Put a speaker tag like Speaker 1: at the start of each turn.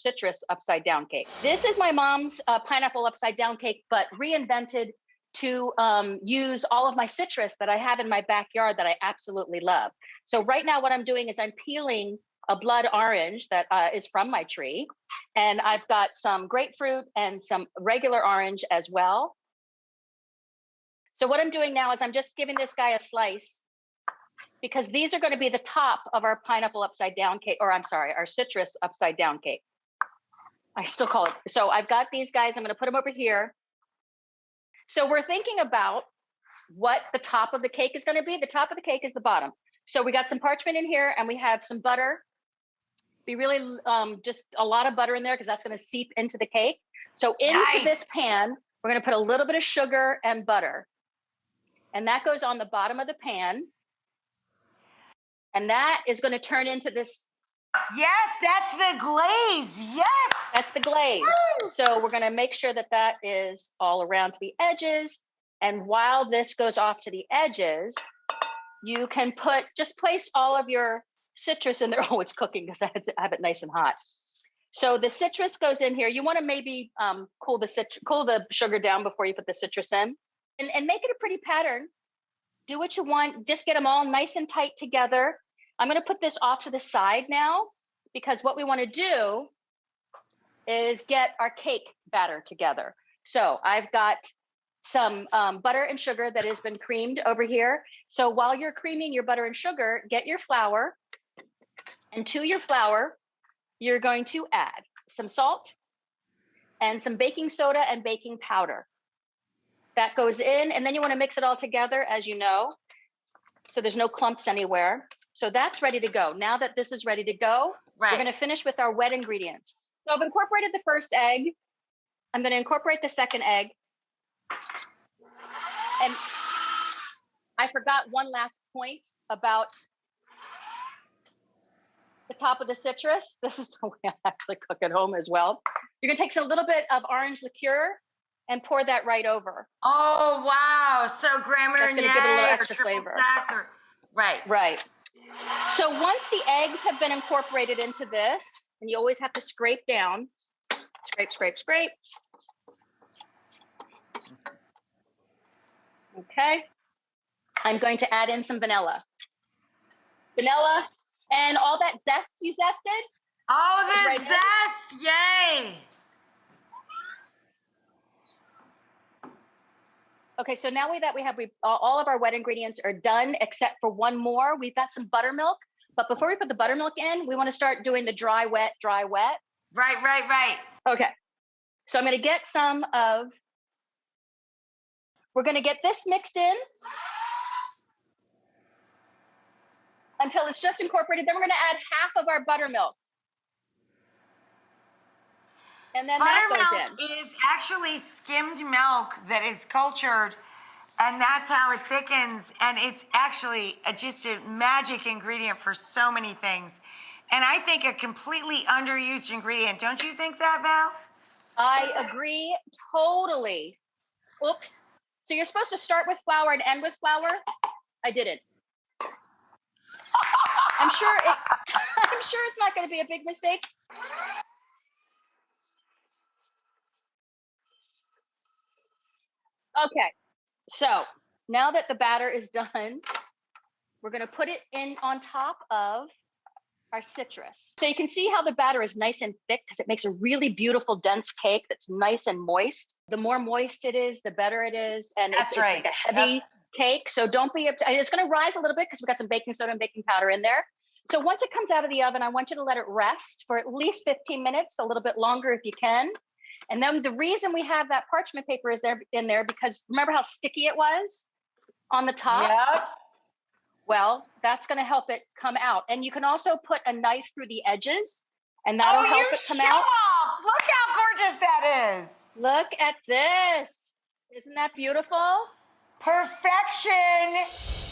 Speaker 1: citrus upside down cake. This is my mom's pineapple upside down cake, but reinvented to use all of my citrus that I have in my backyard that I absolutely love. So right now what I'm doing is I'm peeling a blood orange that is from my tree. And I've got some grapefruit and some regular orange as well. So what I'm doing now is I'm just giving this guy a slice, because these are going to be the top of our pineapple upside down cake, or I'm sorry, our citrus upside down cake. I still call it. So I've got these guys, I'm going to put them over here. So we're thinking about what the top of the cake is going to be. The top of the cake is the bottom. So we got some parchment in here and we have some butter. Be really just a lot of butter in there because that's going to seep into the cake. So into this pan, we're going to put a little bit of sugar and butter. And that goes on the bottom of the pan. And that is going to turn into this.
Speaker 2: Yes, that's the glaze. Yes.
Speaker 1: That's the glaze. Woo! So we're going to make sure that that is all around to the edges. And while this goes off to the edges, you can just place all of your citrus in there. Oh, it's cooking because I had to have it nice and hot. So the citrus goes in here. You want to maybe cool the sugar down before you put the citrus in. And make it a pretty pattern. Do what you want. Just get them all nice and tight together. I'm going to put this off to the side now, because what we want to do is get our cake batter together. So I've got some butter and sugar that has been creamed over here. So while you're creaming your butter and sugar, get your flour. And to your flour, you're going to add some salt and some baking soda and baking powder. That goes in, and then you want to mix it all together, as you know, so there's no clumps anywhere. So that's ready to go. Now that this is ready to go, we're going to finish with our wet ingredients. So I've incorporated the first egg. I'm going to incorporate the second egg. And I forgot one last point about the top of the citrus. This is the way I actually cook at home as well. You're going to take a little bit of orange liqueur and pour that right over.
Speaker 2: Oh, wow. So Grand Marnier,
Speaker 1: that's going to give it a little extra flavor. Right. So once the eggs have been incorporated into this, and you always have to scrape down, scrape, scrape, scrape. Okay. I'm going to add in some vanilla. Vanilla and all that zest you zested.
Speaker 2: Oh, the zest. Yay.
Speaker 1: Okay, so now that we have all of our wet ingredients are done except for one more. We've got some buttermilk, but before we put the buttermilk in, we want to start doing the dry, wet, dry, wet.
Speaker 2: Right.
Speaker 1: Okay, so I'm going to get we're going to get this mixed in until it's just incorporated. Then we're going to add half of our buttermilk. And then that goes in.
Speaker 2: Buttermilk is actually skimmed milk that is cultured, and that's how it thickens. And it's actually just a magic ingredient for so many things. And I think a completely underused ingredient. Don't you think that, Val?
Speaker 1: I agree totally. Oops. So you're supposed to start with flour and end with flour? I didn't. I'm sure it's not going to be a big mistake. Okay, so now that the batter is done, we're going to put it in on top of our citrus. So you can see how the batter is nice and thick because it makes a really beautiful, dense cake that's nice and moist. The more moist it is, the better it is. And it's like a heavy cake. So don't be, it's going to rise a little bit because we've got some baking soda and baking powder in there. So once it comes out of the oven, I want you to let it rest for at least 15 minutes, a little bit longer if you can. And then the reason we have that parchment paper is in there because remember how sticky it was on the top?
Speaker 2: Yep.
Speaker 1: Well, that's going to help it come out. And you can also put a knife through the edges and that'll help it come out.
Speaker 2: Look how gorgeous that is.
Speaker 1: Look at this. Isn't that beautiful?
Speaker 2: Perfection.